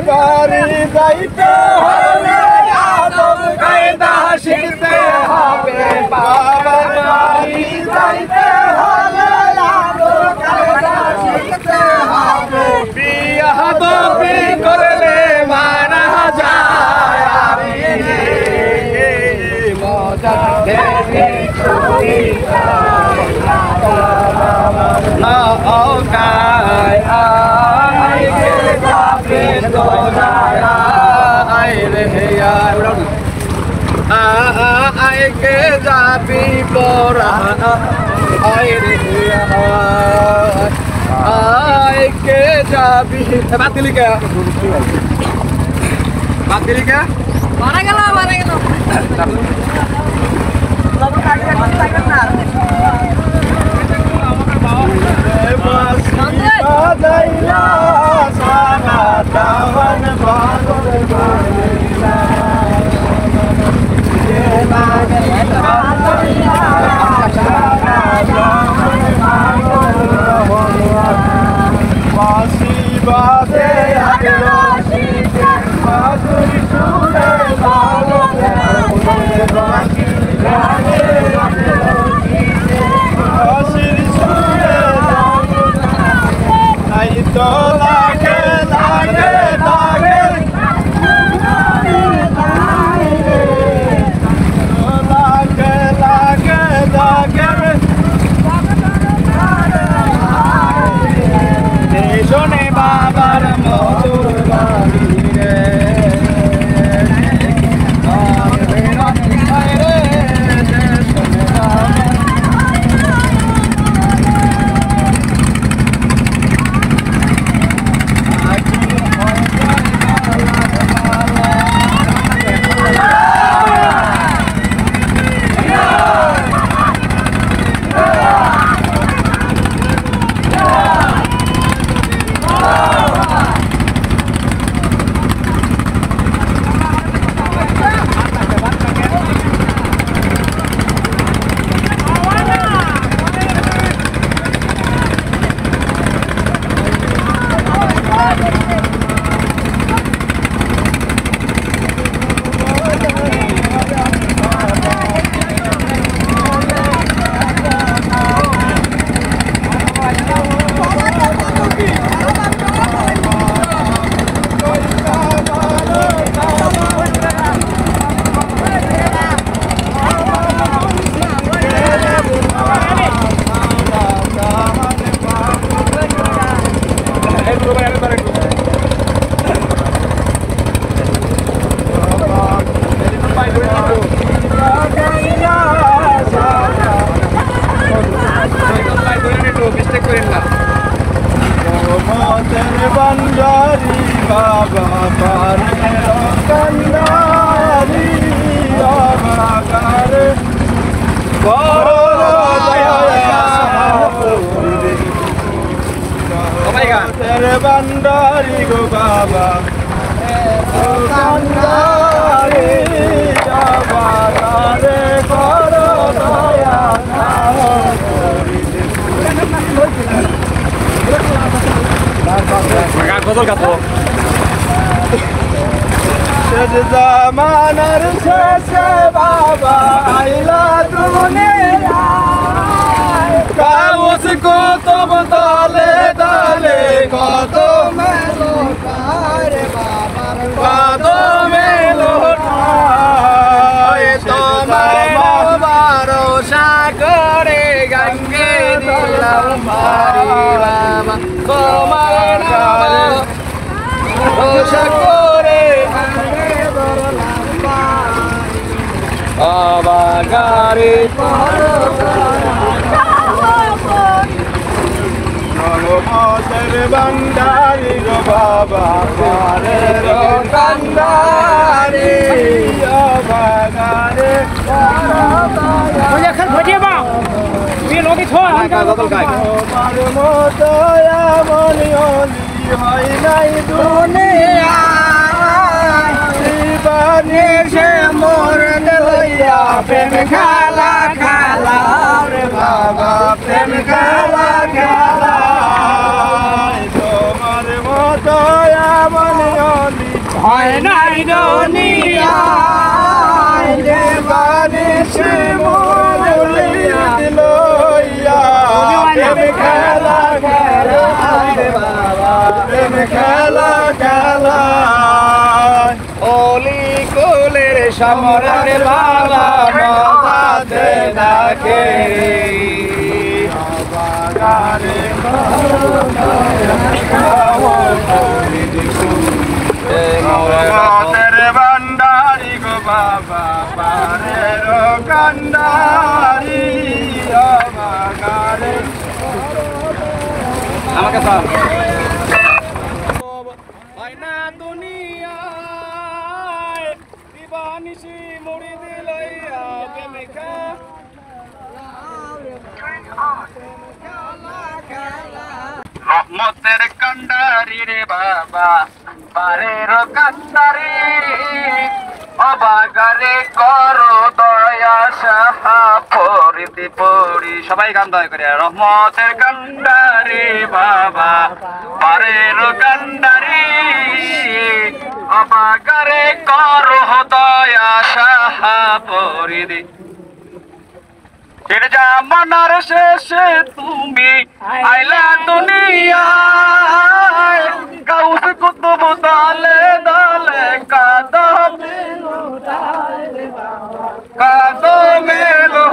বাড়ি যাইতে হলে আদব কায়দা শিখতে হবে বাবার বাড়ি যাইতে হলে আদব কায়দা শিখতে হবে বিয়া বি করলে মানা যায় আমি মজা দেবি চুরি না ওকাই আই কে যাবে তোরা আই রে यार আই কে যাবি তোরা আই রে আই কে যাবি বাদ দিলি কে মারা গেল বাবু কাটে না Badailah sana tawan bagur masih badai ada badai sudah bagus तो लागे लागे लागे लागे लागे लागे देशों बाबर मधुर बारी रे Bandari Baba Bandari Baba Kare Tere Bandari Go Baba Bandari Baba Kare Gozol kapo. Sed zamanar sese baba aila duniya. Kaos ko tum dale dale ko to melo kare baba. Bado melo বাবা তোমার নাম রোশা করে বাবা গারে নমতের বান্দারি গো বাবা গারের কান্দারি বাবা গারে এখন ভজিয়ে বা তুই লোকে ছো তোমার মতো এমন অলি হয় নাই দুনিয়ায় জীবনে সে মোর লইয়া প্রেম খেলা খেলা রে বাবা প্রেম খেলা খেলা তোমার মতো এমন অলি হয় নাই দুনিয়ায় জীবনে সে মোর লইয়া প্রেম খেলা খেলা রে বাবা প্রেম খেলা খেলা অলি কোলের সম্রাট বাবা মজাতে ডাকে মতের বান্দারি গো বাবা পারের কান্দারি আমাকে আয়না দুনিয়ায় দিবানিশি মুড়ি দিলাইয়া প্রেমিকা রহমতের কান্ডারি রে বাবা পারের কান্ডারি অবাগারে করো দয়া সাহা পরিতি পড়ি সবাই গান দয়া করে রহমতের কান্ডারি বাবা পারের কান্ডারি অবাগারে করো দয়া সাহা পরিতি জামানার শেষে তুমি আইলা দুনিয়ায় গাউস কুতুব দালে দালে কাদমেলো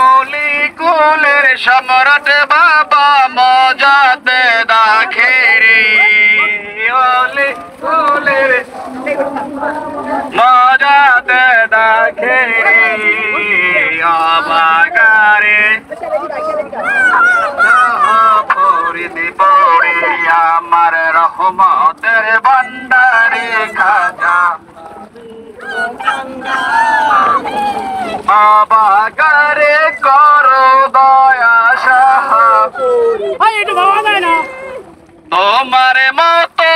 অলি কুলের সম্রাট বাবা মজাতে দাখেরি অলি কুলের মজাতে দাখেরি বাগারে পরিদি পড়ি আমার রহমতের ভান্ডারে খাজা বাগারে করো দয়া সাহাপুরি তোমার মতো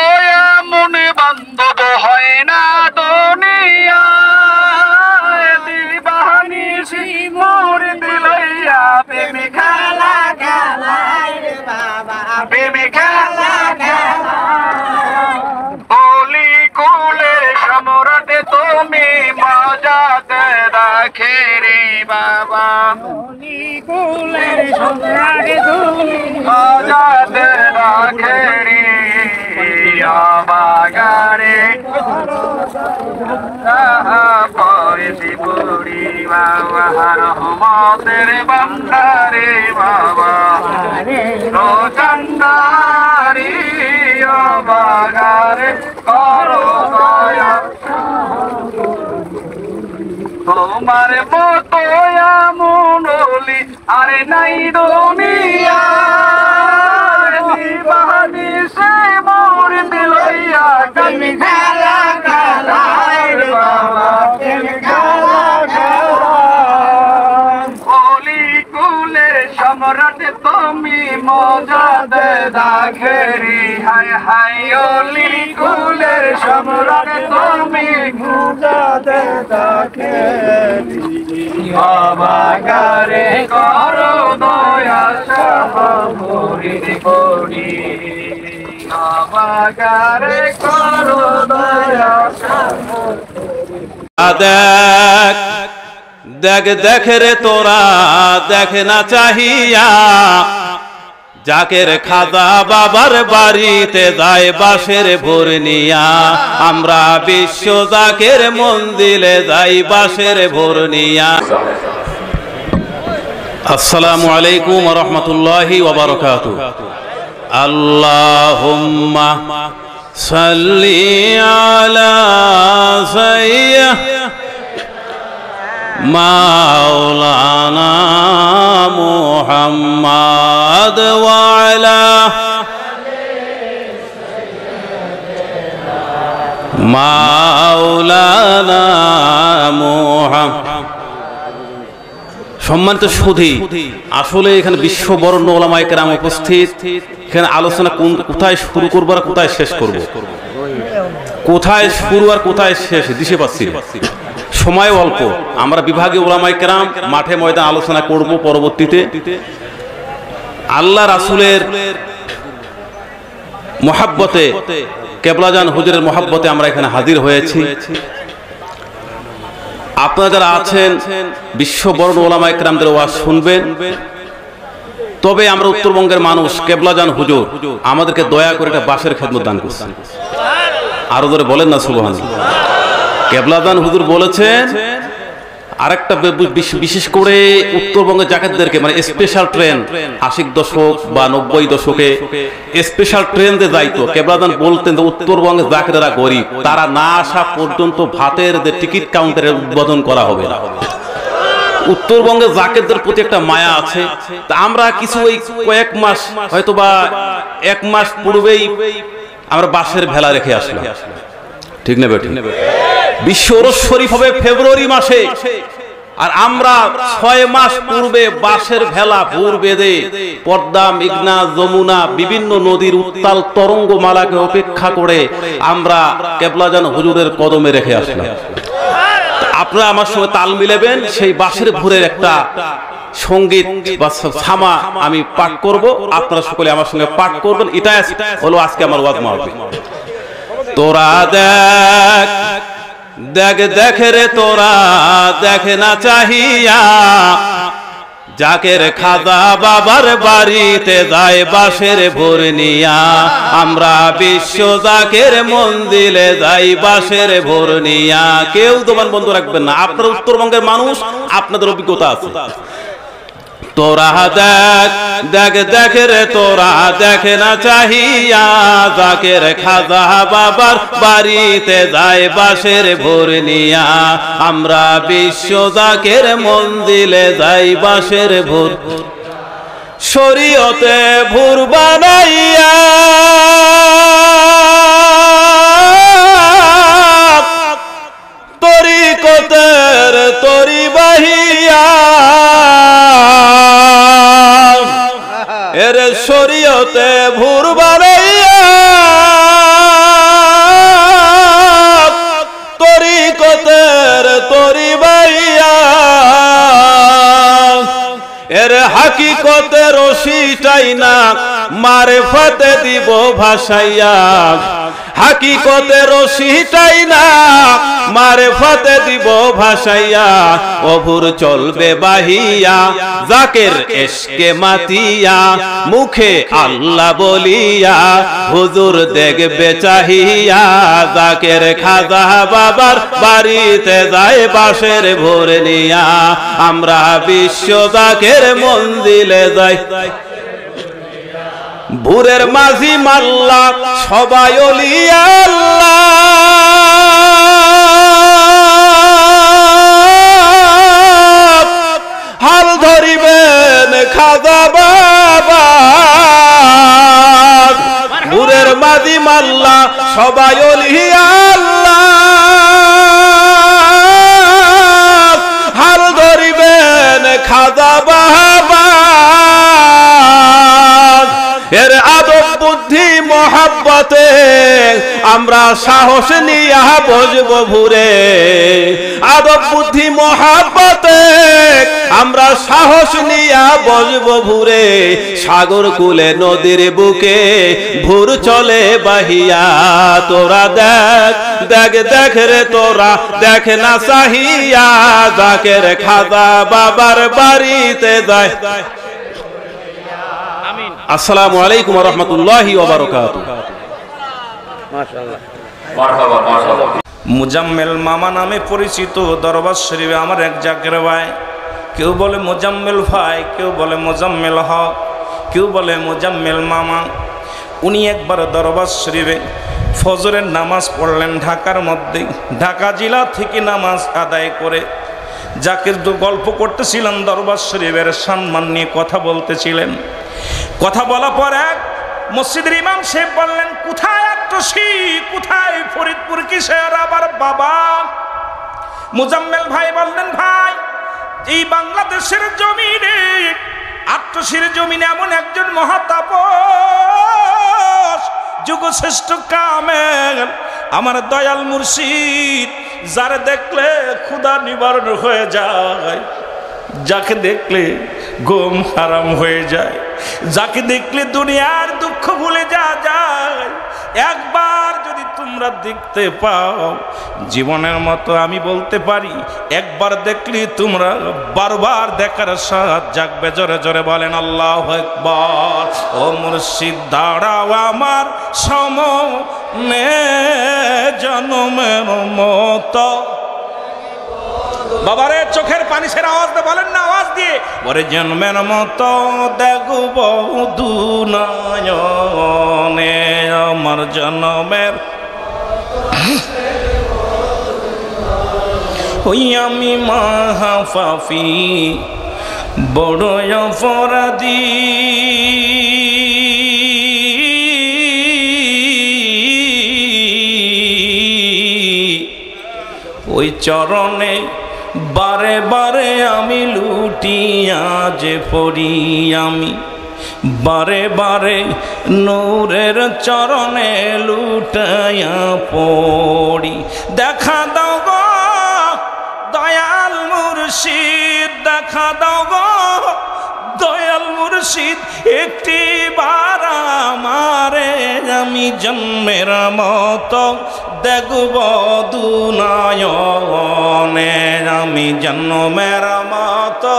এমন বান্ধব হয় না দুনিয়া মোর দিলাইয়া প্রেমে খেলা খেলা রে বাবা প্রেমে খেলা খেলা অলি কুলের সম্রাট তুমি মজাতে রাখে রে বাবা অলি কুলের সম্রাট তুমি মজাতে রাখে রে বাগারে পরিতি পুরি বাবা রহমতের বান্দারে বাবা রোজান্দারি বাগারে করো দয়া তোমার মতো এমন অলি আরে নাই দুনিয়া দিবানি সে মোর দিলাইয়া প্রেমে খেলা খেলা রে বাবা প্রেমে খেলা খেলা অলি কুলের সম্রাট তুমি মজাতে দাখেরি হায় হায় অলি কুলের সম্রাট তুমি মজাতে দাখেরি বাবা গারে করো দয়া সাহাপুরি পড়ি বাবা গারে করো দয়া দেখ দেখ দেখ রে তোরা দেখ না চাহিয়া জাকের খাজা বাবার বাড়িতে যায় বাঁশের ভোর নিয়া আমরা বিশ্ব জাকের মন্দিরে যাই বাঁশের ভোর নিয়া আসসালামু আলাইকুম ওয়া রাহমাতুল্লাহি ওয়া বারাকাতুহু। আল্লাহুম্মা সাল্লি আলা সাইয়্যিদিনা মাওলানা মুহাম্মাদ ওয়া আলা মাওলানা মুহাম্মাদ। সম্মানিত সুধী, আসলে এখানে বিশ্ববরণ্য ওলামায়ে কেরাম উপস্থিত। এখানে আলোচনা কোথায় শুরু করবো আর কোথায় শেষ করব, কোথায় শুরু আর কোথায় শেষ দিশে পাচ্ছি না। সময় অল্প, আমরা বিভাগীয় ওলামায়ে কেরাম মাঠে ময়দান আলোচনা করব পরবর্তীতে। আল্লাহ রাসূলের মহাব্বতে, কেবলাজান হুজুরের মহাব্বতে আমরা এখানে হাজির হয়েছি। আপনারা যারা আছেন বিশ্ববরণ্য ওলামায়ে কেরামদের ওয়াজ শুনবেন। তবে আমরা উত্তরবঙ্গের মানুষ, কেবলাজান হুজুর আমাদেরকে দয়া করে একটা বাঁশের খেদমত দান করছেন। আরো ধরে বলেন না সুবহানাল্লাহ। কেবলাজান হুজুর বলেছেন আরেকটা বিশেষ করে উত্তরবঙ্গের জাকাতদেরকে, মানে স্পেশাল ট্রেন 80 দশক বা 90 দশকে স্পেশাল ট্রেন দিয়ে যাইতো। কেবলাদান বলতেন যে উত্তরবঙ্গের জাকাতেরা গরিব, তারা না আসা পর্যন্ত ভাতের যে টিকিট কাউন্টারের উদ্বোধন করা হবে না। উত্তরবঙ্গের জাকাতদের প্রতি একটা মায়া আছে। তা আমরা কিছু ওই কয়েক মাস, হয়তো বা 1 মাস পূর্বেই আমরা বাঁশের ভেলা রেখে আসলাম, ঠিক না বেঠিক? বিশ্ব ওরস শরীফ হবে ফেব্রুয়ারি মাসে, আর আমরা 6 মাস পূর্বে বাঁশের ভেলা ভোর বেঁধে পদ্মা, মেঘনা, যমুনা বিভিন্ন নদীর উত্তাল তরঙ্গমালাকে উপেক্ষা করে আমরা কেবলাজান হুজুরের কদমে রেখে আসলাম। আপনারা আমার সঙ্গে তাল মিলাবেন, সেই বাঁশের ভোরের একটা সঙ্গীত বা ছামা আমি পাঠ করব, আপনারা সকলে আমার সঙ্গে পাঠ করবেন। এটাই হলো আজকে আমার ওয়াজ মাহফিল। তোরা দেখ দেখ দেখ রে তোরা দেখ না চাহিয়া, জাকের খাজা বাবার বাড়িতে যায় বাঁশের ভোর নিয়া। আমরা বিশ্ব জাকের মন্দিরে যাই বাঁশের ভোর নিয়া। কেউ দোকান বন্ধ রাখবেন না, আপনারা উত্তরবঙ্গের মানুষ, আপনাদের অভিজ্ঞতা আছে। তোরা দেখ দেখ দেখ রে তোরা দেখ না চাহিয়া, জাকের খাজা বাবার বাড়িতে যায় বাঁশের ভোর নিয়া। আমরা বিশ্ব জাকের মন্দিরে যাই বাঁশের ভোর। শরীয়তে ভোর বানাইয়া তরিকতের তরি বাহিয়া, এর শরীয়তে ভোর বানাইয়া তরিকতের তরি বাহিয়া, এর হাকিকতে রশিটাই না মারেফতে দিব ভাসাইয়া। হাকিকতে রশিটাই না মারেফতে দিব ভাসাইয়া। অভুর চলবে বাহিয়া জাকের এশকে মাতিয়া, মুখে আল্লাহ বলিয়া হুজুর দেখবে চাহিয়া। জাকের খাজা বাবার বাড়িতে যায় বাঁশের ভোর নিয়া। আমরা বিশ্ব জাকের মন্দিরে যাই। ভোরের মাঝি মাল্লা সবাই ওলিয়া আল্লাহ, হাল ধরিবেন খাজা বাবা। ভোরের মাঝি মাল্লা সবাই ওলিয়া আল্লাহ, হাল ধরিবেন খাজা বাবা। এর আদব বুদ্ধি মহাব্বতে আমরা সাহস নিয়া বসব ভোরে। আদব বুদ্ধি মহাব্বতে আমরা সাহস নিয়া বসব ভোরে। সাগর কুলে নদীর বুকে ভোর চলে বাহিয়া। তোরা দেখ দেখ দেখ রে তোরা দেখ না চাহিয়া, জাকের খাজা বাবার বাড়িতে যায়। আসসালামু আলাইকুম ওয়া রাহমাতুল্লাহি ওয়া বারাকাতুহু। মাশাআল্লাহ, মারহাবা মাশাআল্লাহ। মুজাম্মেল মামা নামে পরিচিত দরবার শরীফে আমার এক জাকের ভাই কেউ বলে মোজাম্মেল ভাই, কেউ বলে মোজাম্মেল হক, কেউ বলে মোজাম্মেল মামা। উনি একবার দরবার শরীফে ফজরের নামাজ পড়লেন ঢাকার মধ্যে। ঢাকা জেলা থেকে নামাজ আদায় করে যাকে গল্প করতেছিলেন দরবার শরীফের সম্মান নিয়ে কথা বলতেছিলেন। কথা বলা পর এক মসজিদের ইমাম সাহেব বললেন, কোথায় আট্টসি, কোথায় ফরিদপুর কিসের আবার বাবা? মোজাম্মেল ভাই বললেন, ভাই এই বাংলাদেশের জমিনে আট্টসির জমিনে এমন একজন মহাতাপস যুগশ্রেষ্ঠ কামেল আমার দয়াল মুর্শিদ, যারে দেখলে ক্ষুধা নিবারণ হয়ে যায়, যাকে দেখলে ঘুম হারাম হয়ে যায়, যাকে দেখলে দুনিয়ার দুঃখ ভুলে যাওয়া যায়। একবার যদি তোমরা দেখতে পাও, জীবনের মতো আমি বলতে পারি একবার দেখলে তোমরা বারবার দেখার সাথ জাগবে। জোরে জোরে বলেন আল্লাহু আকবার। ও মুর্শিদ দাঁড়াও আমার সামনে জনমের মতো। বাবারে চোখের পানি ছেড়ে আওয়াজ দিয়ে বলেন না, আওয়াজ দিয়ে ওরে জন্মের মতো দেখব দুনয়নে আমার জন্মের। ওই আমি মাহাফাফি বড় অপরাধী, ওই চরণে বারে বারে আমি লুটিয়া যে পড়ি, আমি বারে বারে নূরের চরণে লুটাইয়া পড়ি। দেখা দাও গো দয়াল মুর্শিদ, দেখা দাও গো দয়াল মুর্শিদ, একটি বার আমারে আমি জন্মের মতো দেখব দুনয়নে, আমি জন্মের মতো।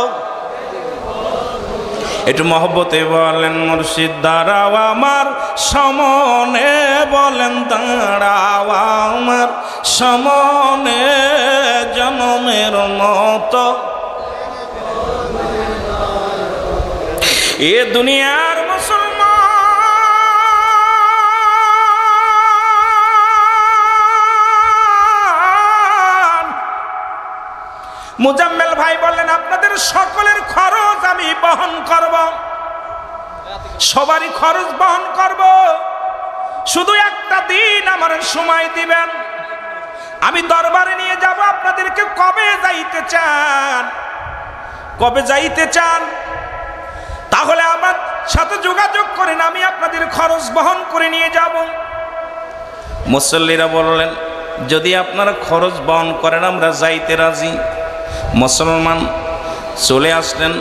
একটু মহব্বতে বলেন মুর্শিদ দাঁড়াও আমার সামনে, বলেন দাঁড়াও আমার সামনে জন্মের মতো। এ দুনিয়ার মুসলমান মুজাম্মেল ভাই বললেন, আপনাদের সকলের খরচ আমি বহন করব, সবারই খরচ বহন করব, শুধু একটা দিন আমার সময় দিবেন, আমি দরবারে নিয়ে যাব। আপনাদেরকে কবে যাইতে চান, কবে যাইতে চান তাহলে আমার সাথে যোগাযোগ করেন, আমি আপনাদের খরচ বহন করে নিয়ে যাব। মুসল্লিরা বললেন, যদি আপনারা খরচ বহন করেন আমরা যাইতে রাজি। মুসলমান চলে আসলেন।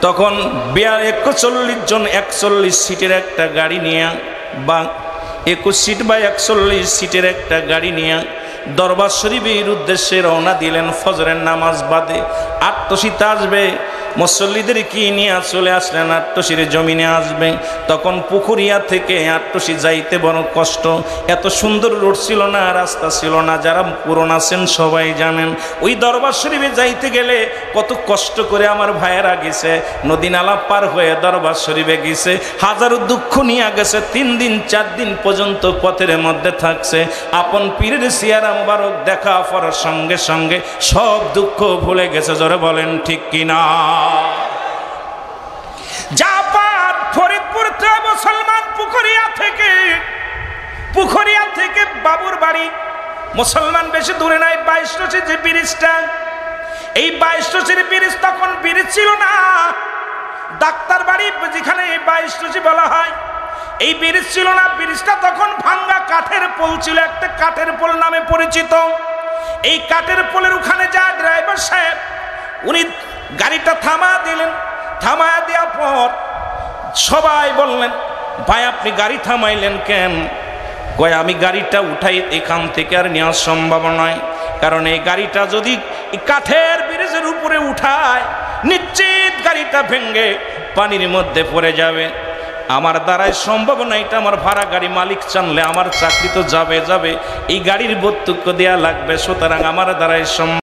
তখন 41 জন 41 সিটের একটা গাড়ি নিয়ে, বা 21 সিট বা 41 সিটের একটা গাড়ি নিয়ে দরবার শরীফের উদ্দেশ্যে রওনা দিলেন। ফজরের নামাজ বাদে আট্টসিতে আসবে, মুসল্লিদের কি নিয়ে চলে আসলেন আট্টসির জমিনে আসবে। তখন পুকুরিয়া থেকে আট্টসি যাইতে বড় কষ্ট, এত সুন্দর রোড ছিল না, রাস্তা ছিল না, যারা পুরনো আছেন সবাই জানেন। ওই দরবার শরীফে যাইতে গেলে কত কষ্ট করে আমার ভাইয়েরা গেছে, নদী নালা পার হয়ে দরবার শরীফে গেছে, হাজারো দুঃখ নিয়ে গেছে, 3 দিন 4 দিন পর্যন্ত পথের মধ্যে থাকছে। আপন পীরের সিয়ারা মুবারক দেখা পড়ার সঙ্গে সঙ্গে সব দুঃখ ভুলে গেছে। জোরে বলেন ঠিক কিনা? জাপান ফরিদপুর থেকে মুসলমান পুকুরিয়া থেকে বাবুর বাড়ি, মুসলমান বেশি দূরে নাই, 22 যে ব্রিজটা, এই 22 ব্রিজ তখন ব্রিজ ছিল না, ডাক্তার বাড়ি যেখানে 22 বলা হয়, এই ব্রিজ ছিল না। ব্রিজটা তখন ভাঙ্গা কাঠের পোল ছিল, একটা কাঠের পোল নামে পরিচিত। এই কাঠের পোলের ওখানে যা ড্রাইভার সাহেব উনি গাড়িটা থামা দিলেন। থামা দেওয়ার পর সবাই বললেন, ভাই আপনি গাড়ি থামাইলেন কেন? কয় আমি গাড়িটা উঠাই এখান থেকে আর নেওয়া সম্ভব নয়, কারণ এই গাড়িটা যদি কাঠের ব্রিজের উপরে উঠায় নিশ্চিত গাড়িটা ভেঙে পানির মধ্যে পড়ে যাবে। আমার দ্বারাই সম্ভব না, এটা আমার ভাড়া গাড়ি, মালিক জানলে আমার চাকরি তো যাবে। এই গাড়ির বর্তুক্য দেয়া লাগবে, সুতরাং আমার দ্বারাই সম্ভব